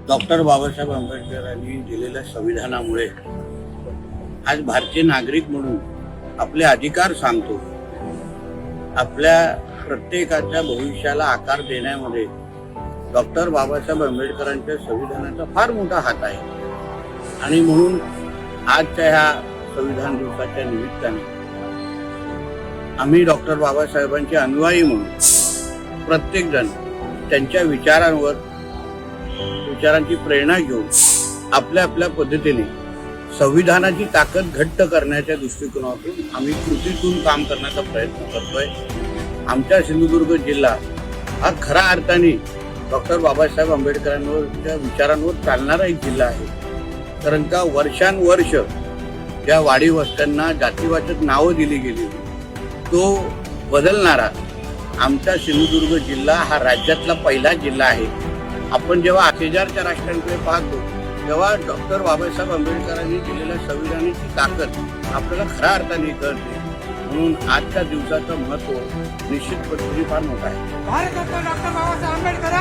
Doctor Babasaheb आंबेडकरांनी दिलेल्या संविधानामुळे आज भारतीय नागरिक म्हणून आपले अधिकार सांगतो. आपल्या प्रत्येकाच्या भविष्याला आकार देण्यामध्ये डॉक्टर बाबासाहेब आंबेडकरांच्या संविधानाचा फार मोठा हात आहे. आणि म्हणून आजच्या ह्या संविधान दिवसाच्या निमित्ताने आम्ही डॉक्टर बाबासाहेबांचे अनुयायी म्हणून प्रत्येक जण त्यांच्या विचारांची प्रेरणा घेऊन आपल्या आपल्या पद्धतीने संविधानाची ताकद घट्ट करण्याच्या दृष्टिकोनातून आम्ही कृतीतून काम करण्याचा प्रयत्न करतोय. आमचा सिंधुदुर्ग जिल्हा हा खऱ्या अर्थाने डॉक्टर बाबासाहेब आंबेडकरांच्या विचारांवर चालणारा एक जिल्हा आहे. कारण का वर्षानुवर्ष ज्या वाडी वस्त्यांना जातीवाचक नावं दिली गेली तो बदलणारा आमचा सिंधुदुर्ग जिल्हा हा राज्यातला पहिला जिल्हा आहे. आपण जेव्हा शेजारच्या राष्ट्रांकडे पाहतो तेव्हा डॉक्टर बाबासाहेब आंबेडकरांनी दिलेल्या संविधानाची ताकद आपल्याला खऱ्या अर्थाने कळते. म्हणून आजच्या दिवसाचं महत्त्व निश्चित पद्धतीने फार मोठं आहे. भारतरत्न डॉक्टर बाबासाहेब आंबेडकर